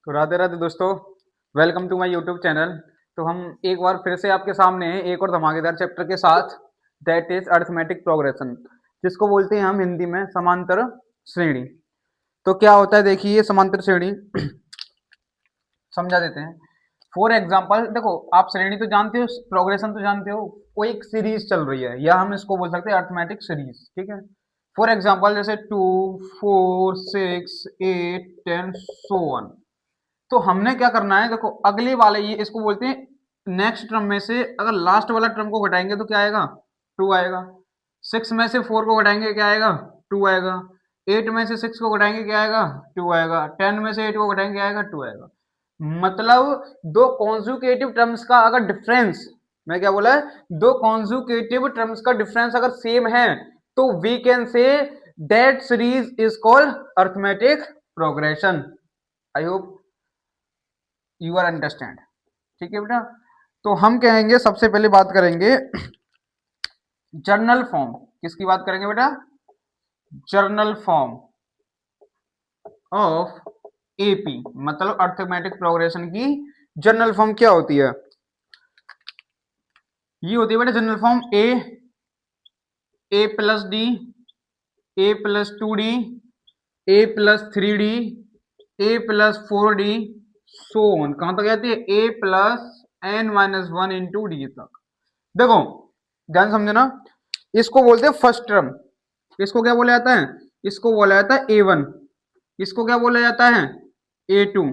तो राधे राधे दोस्तों, welcome to my YouTube channel. तो हम एक बार फिर से आपके सामने हैं एक और धमाकेदार चैप्टर के साथ, दैट इज अरिथमेटिक प्रोग्रेशन, जिसको बोलते हैं हम हिंदी में समांतर श्रेणी। तो क्या होता है, देखिए ये समांतर श्रेणी समझा देते हैं। फॉर एग्जाम्पल देखो, आप श्रेणी तो जानते हो, प्रोग्रेशन तो जानते हो, कोई एक सीरीज चल रही है या हम इसको बोल सकते हैं अरिथमेटिक सीरीज, ठीक है। फॉर एग्जाम्पल जैसे 2 4 6 8 10 सो वन। तो हमने क्या करना है, देखो अगले वाले, ये इसको बोलते हैं नेक्स्ट टर्म में से अगर लास्ट वाला टर्म को घटाएंगे तो क्या आएगा, 2 आएगा। 6 में से 4 को घटाएंगे क्या आएगा, 2 आएगा। 8 में से 6 को घटाएंगे क्या आएगा, 2 आएगा। 10 में से 8 को घटाएंगे क्या आएगा, 2 आएगा। मतलब दो कॉन्जुकेटिव टर्म्स का अगर डिफरेंस, मैं क्या बोला है, दो कॉन्जुकेटिव टर्म्स का डिफरेंस अगर सेम है तो we can say that series is called arithmetic progression. I hope you are understand. ठीक है बेटा। तो हम कहेंगे, सबसे पहले बात करेंगे जर्नल फॉर्म। किसकी बात करेंगे बेटा, जर्नल फॉर्म ऑफ एपी, मतलब अरिथमेटिक प्रोग्रेशन की जर्नल फॉर्म क्या होती है। ये होती है बेटा general form A plus D, A plus 2D, A plus 3D, A plus 4D, so on. कहां तक जाती है, ए प्लस n-1 × d तक। देखो ध्यान समझे ना, इसको बोलते हैं फर्स्ट टर्म। इसको क्या बोला जाता है, इसको बोला जाता है A1। इसको क्या बोला जाता है, A2।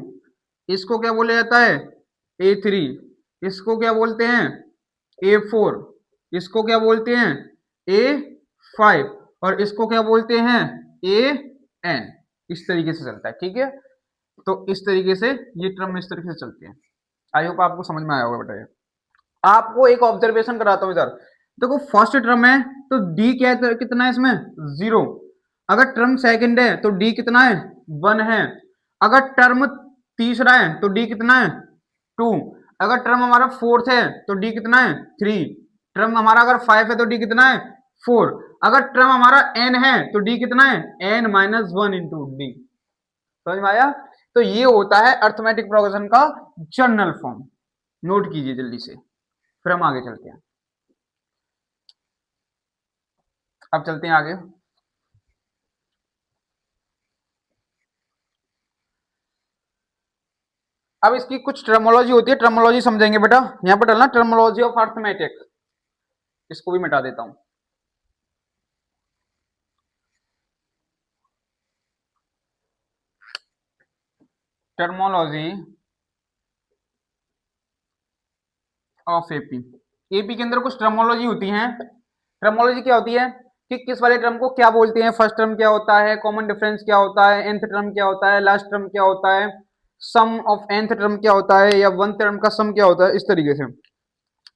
इसको क्या बोला जाता है, A3। इसको क्या बोलते हैं, A4। इसको क्या बोलते हैं, A5। और इसको क्या बोलते हैं, AN। इस तरीके से चलता है, ठीक है। तो इस तरीके से ये टर्म इस तरीके से चलते हैं। आई होप आपको समझ में आया होगा बेटा। ये आपको एक ऑब्जर्वेशन कराता हूं इधर। देखो फर्स्ट टर्म है तो डी क्या है, कितना है इसमें, 0। अगर टर्म सेकंड है तो डी कितना है, 1 है। अगर टर्म तीसरा है तो डी कितना है, 2। अगर टर्म हमारा फोर्थ है तो डी कितना है, 3। टर्म हमारा अगर 5 है तो डी कितना है, 4। अगर टर्म हमारा एन है तो डी कितना है, n-1 × d। समझ में आया। तो ये होता है अरिथमेटिक प्रोग्रेशन का जर्नल फॉर्म। नोट कीजिए जल्दी से, फिर हम आगे चलते हैं। अब चलते हैं आगे। अब इसकी कुछ टर्मोलॉजी होती है, टर्मोलॉजी समझेंगे बेटा। यहां पर डालना टर्मोलॉजी ऑफ अरिथमेटिक, इसको भी मिटा देता हूं। Terminology of AP. एपी के अंदर कुछ टर्मोलॉजी होती है। टर्मोलॉजी क्या होती है कि किस वाले टर्म को क्या बोलते हैं, फर्स्ट टर्म क्या होता है, कॉमन डिफरेंस क्या होता है, nth टर्म क्या होता है, लास्ट टर्म क्या होता है, सम ऑफ nth टर्म क्या होता है, या वन टर्म का सम क्या होता है, इस तरीके से।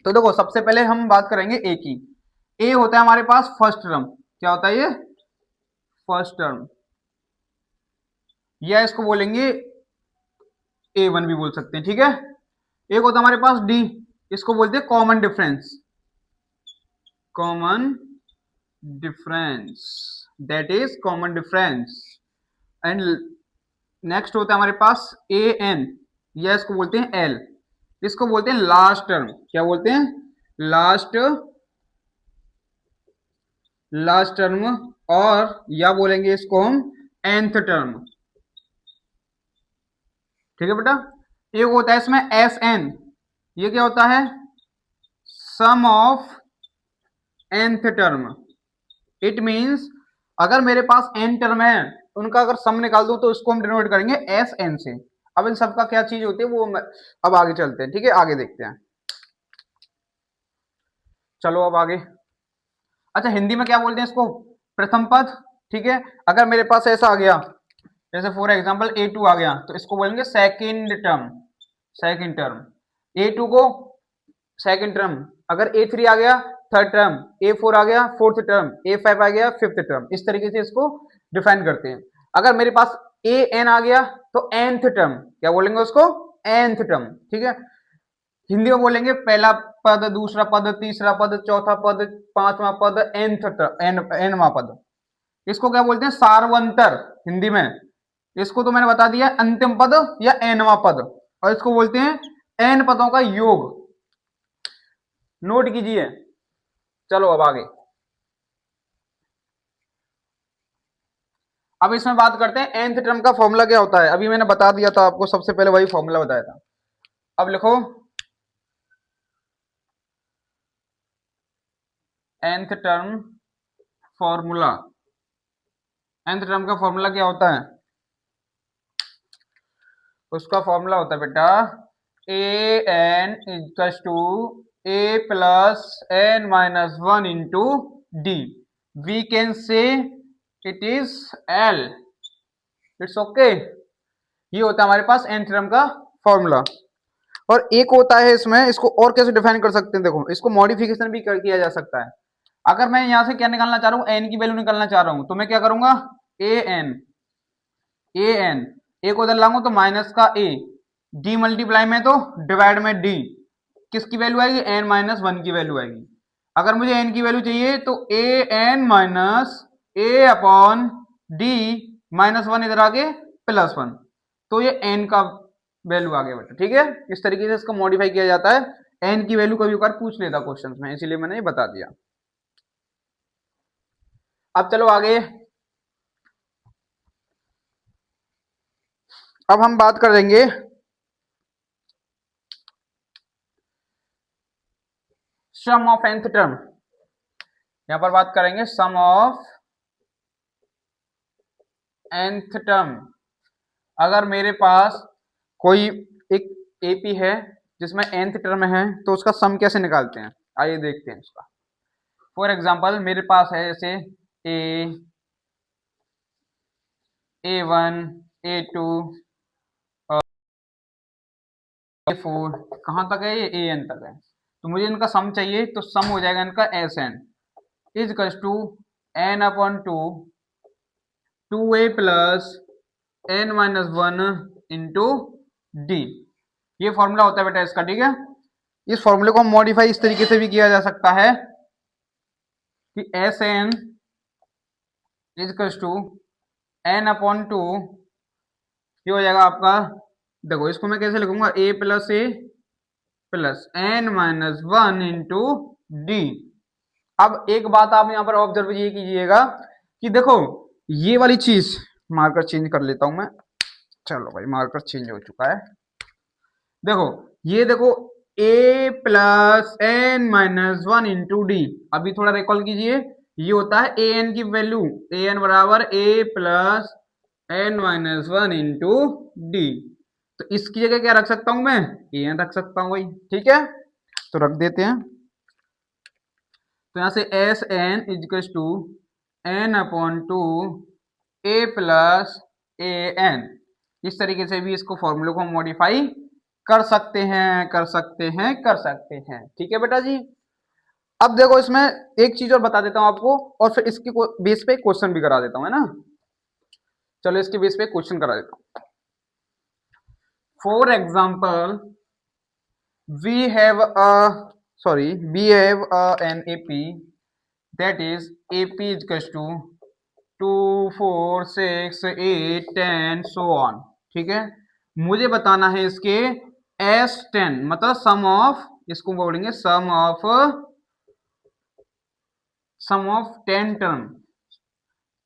तो देखो सबसे पहले हम बात करेंगे ए की। ए होता है हमारे पास फर्स्ट टर्म। क्या होता है ये, फर्स्ट टर्म, या इसको बोलेंगे A1 भी बोल सकते हैं, ठीक है। एक होता है हमारे पास डी, इसको बोलते हैं common difference, common difference, that is common difference. And next होता है हमारे पास AN, या इसको बोलते हैं L। इसको बोलते हैं लास्ट टर्म। क्या बोलते हैं, लास्ट, लास्ट टर्म। और या बोलेंगे इसको हम nth टर्म, ठीक है बेटा। एक होता है इसमें SN, ये क्या होता है, sum of nth term. It means अगर मेरे पास n टर्म है, उनका अगर सम निकाल दूं तो इसको हम डिनोट करेंगे SN से। अब इन सबका क्या चीज होती है वो अब आगे चलते हैं, ठीक है, आगे देखते हैं। चलो अब आगे। अच्छा हिंदी में क्या बोलते हैं इसको, प्रथम पद, ठीक है। अगर मेरे पास ऐसा आ गया, जैसे फॉर एग्जांपल A2 आ गया, तो इसको बोलेंगे second term, second term. A2 को सेकंड टर्म। अगर A3 आ गया, थर्ड टर्म। A4 आ गया, फोर्थ टर्म। A5 आ गया, फिफ्थ टर्म। इस तरीके से इसको डिफाइन करते हैं। अगर मेरे पास AN आ गया तो nth टर्म, क्या बोलेंगे उसको, nth टर्म, ठीक है। हिंदी में बोलेंगे पहला पद, दूसरा पद, तीसरा पद, चौथा पद, पांचवा पद, nth टर्म, nवां पद। इसको क्या बोलते हैं, सार्वंतर हिंदी में। इसको तो मैंने बता दिया अंतिम पद या एनवा पद, और इसको बोलते हैं एन पदों का योग। नोट कीजिए। चलो अब आगे, अब इसमें बात करते हैं nth टर्म का फॉर्मूला क्या होता है। अभी मैंने बता दिया था आपको, सबसे पहले वही फॉर्मूला बताया था। अब लिखो nth term formula. nth term का फॉर्मूला क्या होता है? उसका फॉर्मूला होता है बेटा a n equals to A plus N minus one into d. We can say it is l. It's okay. ये होता है हमारे पास एन थ्योरम का फॉर्मूला। और एक होता है इसमें, इसको और कैसे डिफाइन कर सकते हैं, देखो इसको मॉडिफिकेशन भी किया जा सकता है। अगर मैं यहां से क्या निकालना चाह रहा हूं, एन की वैल्यू निकालना चाह रहा हूं, तो मैं क्या करूंगा, ए एन, ए एन, ए को उधर लाऊंगा तो माइनस का ए, डी मल्टीप्लाई में तो डिवाइड में डी, किसकी वैल्यू आएगी, एन माइनस वन की वैल्यू आएगी। अगर मुझे एन की वैल्यू चाहिए तो A N minus A upon D minus one इधर आगे प्लस वन, तो ये एन का वैल्यू आ गया बेटा। ठीक है, इस तरीके से इसको मॉडिफाई किया जाता है। एन की वैल्यू कभी कभार पूछ लेता क्वेश्चन में, इसीलिए मैंने ये बता दिया। अब चलो आगे, अब हम बात करेंगे सम ऑफ nth टर्म। यहां पर बात करेंगे सम ऑफ nth टर्म। अगर मेरे पास कोई एक एपी है जिसमें nth टर्म है, तो उसका सम कैसे निकालते हैं, आइए देखते हैं उसका। फॉर एग्जांपल मेरे पास है जैसे ए वन, ए टू, ए4, कहाँ तक है, ये ए एन तक है। तो मुझे इनका सम चाहिए, तो सम हो जाएगा इनका S N is equals to N upon two, two A plus N minus one into D. ये फॉर्मूला होता है बेटा इसका। ठीक है, इस फॉर्मूले को हम मॉडिफाई इस तरीके से भी किया जा सकता है कि s N is equals to N upon two, ये हो जाएगा आपका, देखो इसको मैं कैसे लिखूंगा, a plus N minus one into d. अब एक बात आप यहां पर ऑब्जर्व ये कीजिएगा कि देखो ये वाली चीज, मार्कर चेंज कर लेता हूं मैं। चलो भाई, मार्कर चेंज हो चुका है। देखो ये देखो a plus N minus one into d. अभी थोड़ा रिकॉल कीजिए, ये होता है ए एन की वैल्यू, ए एन बराबर a plus N minus one into d. तो इसकी जगह क्या रख सकता हूं मैं, ए एन रख सकता हूं भाई। ठीक है, तो रख देते हैं। तो यहां से S N is equal to N upon two A plus A N. इस तरीके से भी इसको फॉर्मूले को मॉडिफाई कर सकते हैं, कर सकते हैं, कर सकते हैं। ठीक है बेटा जी। अब देखो इसमें एक चीज और बता देता हूं आपको, और फिर इसके बेस पे क्वेश्चन भी करा देता हूं, है ना। चलो इसके बेस पे क्वेश्चन करा देता हूं। For example we have an AP, that is AP is equals to 2 4 6 8 10 so on। ठीक है, मुझे बताना है इसके S10, मतलब सम ऑफ, इसको बोलेंगे सम ऑफ 10 टर्म।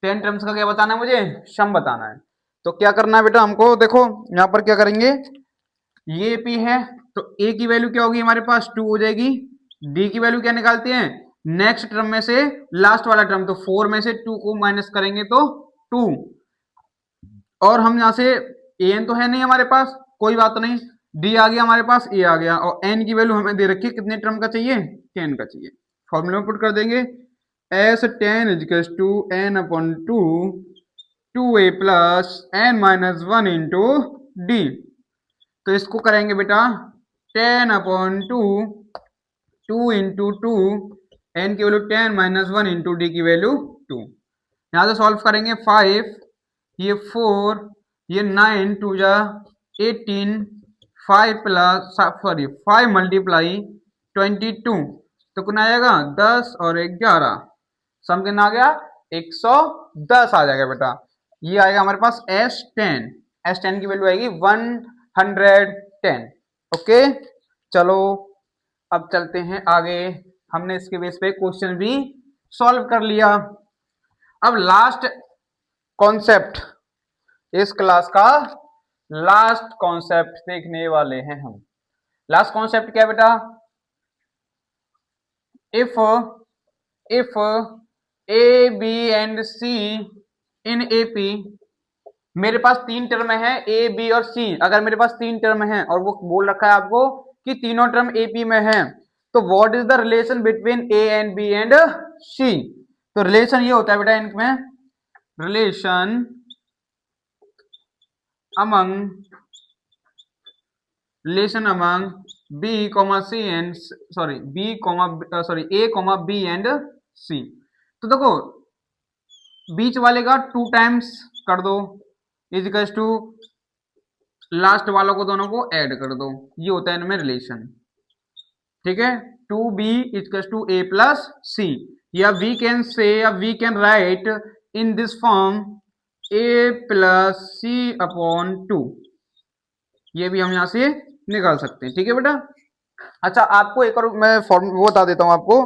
10 टर्म्स का क्या बताना है मुझे, सम बताना है। तो क्या करना है बेटा हमको, देखो यहां पर क्या करेंगे, ये पी है तो ए की वैल्यू क्या होगी हमारे पास, 2 हो जाएगी। डी की वैल्यू क्या निकालते हैं, नेक्स्ट टर्म में से लास्ट वाला टर्म, तो 4 में से 2 को माइनस करेंगे तो 2। और हम यहां से ए एन तो है नहीं हमारे पास, कोई बात नहीं, डी आ गया हमारे पास, ए आ गया, और एन की वैल्यू हमें दे रखी है, कितने टर्म का चाहिए, 10 का चाहिए। फॉर्मूले में पुट कर देंगे s 10 equals to N upon two, 2a plus N minus one into d. तो इसको करेंगे बेटा 10 upon two, 2 into two, n की value 10 minus one into d की वैल्यू 2। यहां से सॉल्व करेंगे 5, ये 4, ये 9, 2 जा 18, 5 प्लस 5 मल्टीप्लाई 22, तो कितना आ जाएगा 10 और 11, सम कितना आ गया 110 आ जाएगा बेटा। ये आएगा हमारे पास S10, S10 की वैल्यू आएगी 110। ओके, चलो अब चलते हैं आगे। हमने इसके बेस पे क्वेश्चन भी सॉल्व कर लिया। अब लास्ट कॉन्सेप्ट, इस क्लास का लास्ट कॉन्सेप्ट देखने वाले हैं हम। लास्ट कॉन्सेप्ट क्या बेटा? If A B and C in AP, मेरे पास तीन टर्म है ए बी और सी। अगर मेरे पास तीन टर्म है और वो बोल रखा है आपको कि तीनों टर्म एपी में है, तो what is the relation between a and b and c? तो रिलेशन ये होता है बेटा इनमें, relation among b comma c and sorry b comma sorry a comma b and c. तो देखो बीच वाले का 2 टाइम्स कर दो इज इक्वल टू लास्ट वालों को दोनों को ऐड कर दो, ये होता है इनमें रिलेशन। ठीक है, 2b equal to a plus c, या वी कैन से या we can write in this form a plus c upon 2, ये भी हम यहां से निकाल सकते हैं। ठीक है बेटा। अच्छा, आपको एक और मैं फॉर्म वो बता देता हूं आपको।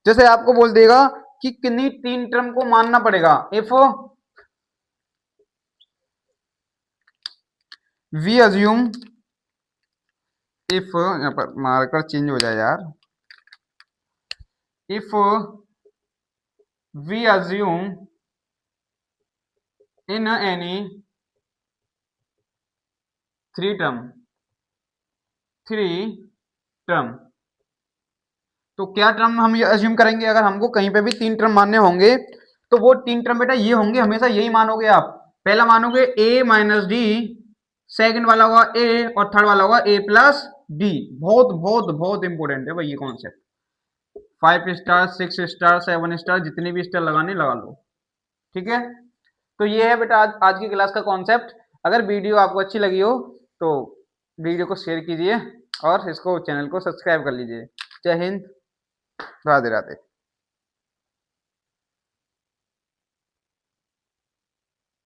जैसे आपको बोल देगा कि किन्हीं तीन टर्म को मानना पड़ेगा। इफ वी अज्यूम, इफ यहां पर मार्कर चेंज हो जाए यार, if we assume in any three term, तो क्या टर्म हम ये अज्यूम करेंगे? अगर हमको कहीं पे भी तीन टर्म मानने होंगे तो वो तीन टर्म बेटा ये होंगे, हमेशा यही मानोगे आप। पहला मानोगे a माइनस डी, सेकेंड वाला होगा a, और थर्ड वाला होगा a प्लस डी। बहुत बहुत बहुत इंपॉर्टेंट है भाई ये कॉन्सेप्ट। 5 स्टार 6 स्टार 7 स्टार जितने भी स्टार लगाने लगा लो। ठीक है, तो ये है बेटा आज की क्लास का कॉन्सेप्ट। अगर वीडियो आपको अच्छी लगी हो तो वीडियो को शेयर कीजिए और इसको चैनल को सब्सक्राइब कर लीजिए। जय हिंद, राधे राधे।